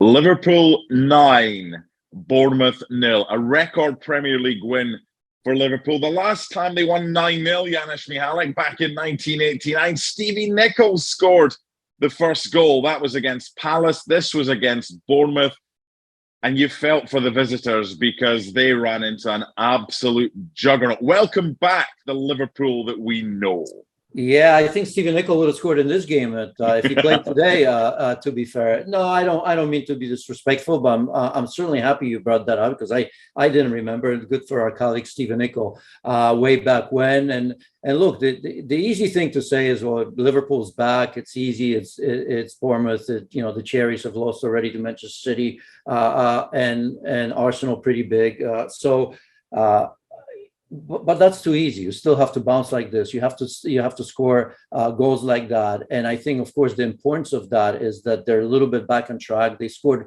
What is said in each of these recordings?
Liverpool 9, Bournemouth 0. A record Premier League win for Liverpool. The last time they won 9-0, Janusz Michallik, back in 1989. Stevie Nicholls scored the first goal. That was against Palace. This was against Bournemouth. And you felt for the visitors because they ran into an absolute juggernaut. Welcome back, the Liverpool that we know. Yeah, I think Stephen Nicol would have scored in this game if he played today. To be fair, no, I don't mean to be disrespectful, but I'm certainly happy you brought that up because I didn't remember. Good for our colleague Stephen Nicol way back when. And look, the easy thing to say is, well, Liverpool's back. It's easy. It's Bournemouth. The Cherries have lost already to Manchester City and Arsenal pretty big. But that's too easy. You still have to bounce like this. You have to score goals like that. And I think, of course, the importance of that is that they're a little bit back on track. They scored,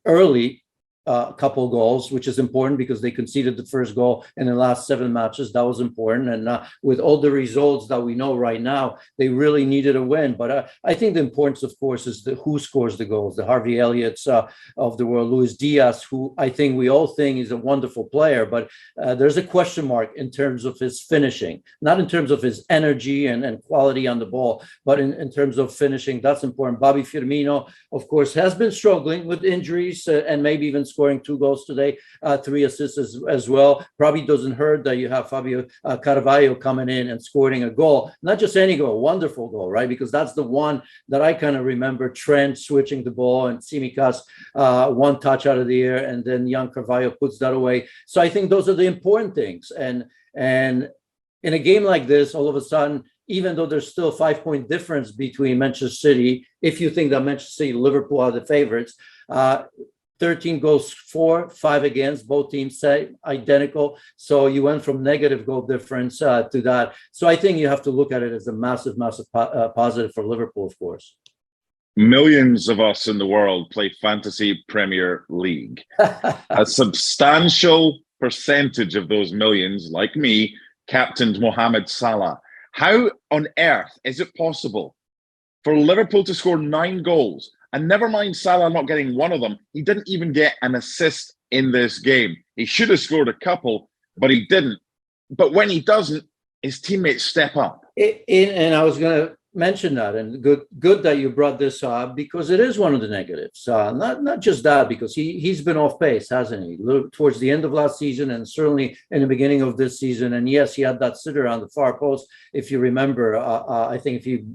early a couple goals, which is important because they conceded the first goal in the last 7 matches. That was important. And with all the results that we know right now, they really needed a win. But I think the importance, of course, is who scores the goals. The Harvey Elliott's of the world, Luis Diaz, who I think we all think is a wonderful player. But there's a question mark in terms of his finishing, not in terms of his energy and quality on the ball, but in terms of finishing. That's important. Bobby Firmino, of course, has been struggling with injuries and maybe even scoring 2 goals today, 3 assists as well. Probably doesn't hurt that you have Fabio Carvalho coming in and scoring a goal. Not just any goal, wonderful goal, right? Because that's the one that I kind of remember. Trent switching the ball and Tsimikas 1 touch out of the air, and then young Carvalho puts that away. So I think those are the important things. And in a game like this, all of a sudden, even though there's still a 5-point difference between Manchester City, if you think that Manchester City, Liverpool are the favorites, 13 goals for, 5 against, both teams say identical. So you went from negative goal difference to that. So I think you have to look at it as a massive, massive positive for Liverpool, of course. Millions of us in the world play Fantasy Premier League. A substantial percentage of those millions, like me, captained Mohamed Salah. How on earth is it possible for Liverpool to score 9 goals? And never mind Salah not getting one of them, he didn't even get an assist in this game. He should have scored a couple, but he didn't. But when he doesn't, his teammates step up. And I was going to mention that, and good that you brought this up, because it is one of the negatives. Not just that, because he's been off pace, hasn't he? Towards the end of last season and certainly in the beginning of this season. And yes, he had that sitter on the far post. If you remember, I think he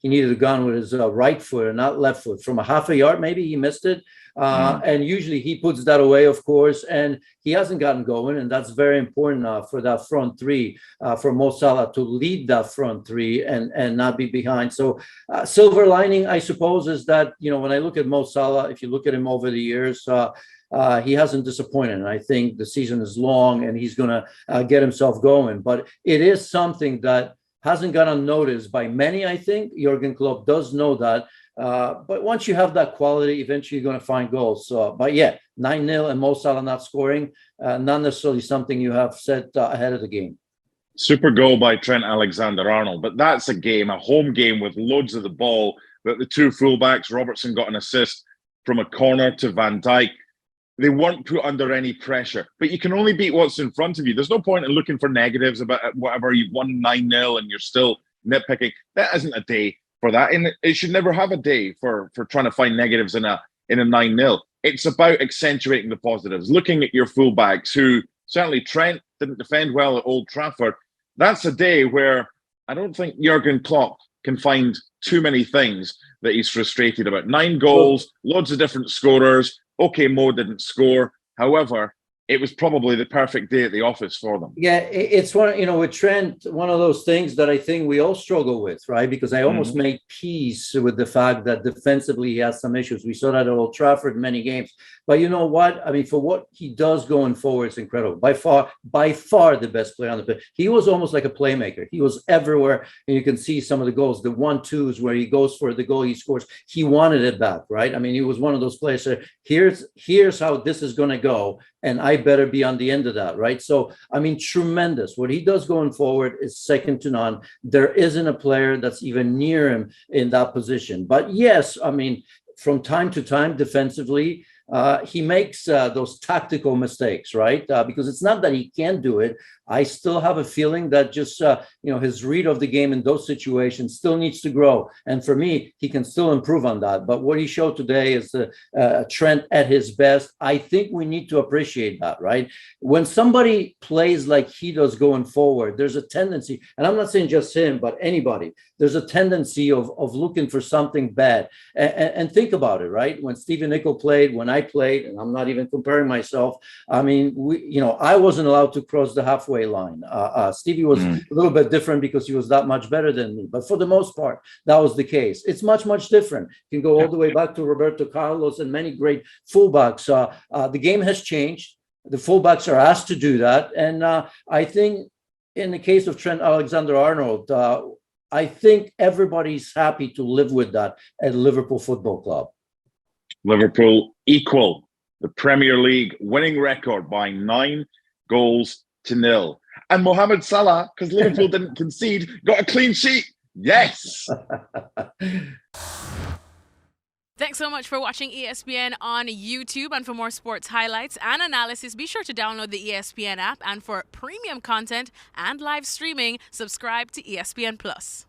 needed a gun with his right foot and not left foot. From a half a yard, maybe he missed it. And usually he puts that away, of course, and he hasn't gotten going. And that's very important for that front three, for Mo Salah to lead that front three and not be behind. So silver lining, I suppose, is that, when I look at Mo Salah, if you look at him over the years, he hasn't disappointed. And I think the season is long and he's going to get himself going. But it is something that hasn't gone unnoticed by many, I think. Jurgen Klopp does know that. But once you have that quality, eventually you're going to find goals. But yeah, 9-0 and Mo Salah not scoring, not necessarily something you have set ahead of the game. Super goal by Trent Alexander-Arnold. But that's a home game with loads of the ball. But the 2 fullbacks, Robertson got an assist from a corner to Van Dijk. They weren't put under any pressure. But you can only beat what's in front of you. There's no point in looking for negatives about whatever you've won 9-0 and you're still nitpicking. That isn't a day for that. And it should never have a day for trying to find negatives in a 9-0. It's about accentuating the positives, looking at your fullbacks, who certainly Trent didn't defend well at Old Trafford. That's a day where I don't think Jurgen Klopp can find too many things that he's frustrated about. 9 goals, loads of different scorers. Okay, Mo didn't score. However, it was probably the perfect day at the office for them. Yeah, it's one, with Trent, one of those things that I think we all struggle with, right? Because I almost made peace with the fact that defensively he has some issues. We saw that at Old Trafford in many games. But you know what? I mean, for what he does going forward, it's incredible. By far the best player on the pitch. He was almost like a playmaker. He was everywhere. And you can see some of the goals, the 1-2s where he goes for the goal, he scores. He wanted it back, right? I mean, he was one of those players that here's how this is going to go. And I better be on the end of that, right? So, I mean, tremendous. What he does going forward is second to none. There isn't a player that's even near him in that position. But yes, I mean, from time to time defensively, he makes those tactical mistakes, right? Because it's not that he can't do it. I still have a feeling that just, his read of the game in those situations still needs to grow. And for me, he can still improve on that. But what he showed today is Trent at his best. I think we need to appreciate that, right? When somebody plays like he does going forward, there's a tendency, and I'm not saying just him, but anybody, there's a tendency of looking for something bad. And think about it, right? When Stephen Nicol played, when I played, and I'm not even comparing myself, I mean, I wasn't allowed to cross the halfway line. Stevie was a little bit different because he was that much better than me. But for the most part, that was the case. It's much, much different. You can go all the way back to Roberto Carlos and many great fullbacks. The game has changed. The fullbacks are asked to do that. And I think in the case of Trent Alexander-Arnold, I think everybody's happy to live with that at Liverpool Football Club. Liverpool equal the Premier League winning record by 9 goals to 0. And Mohamed Salah, because Liverpool didn't concede, got a clean sheet. Yes. Thanks so much for watching ESPN on YouTube. And for more sports highlights and analysis, be sure to download the ESPN app. And for premium content and live streaming, subscribe to ESPN Plus.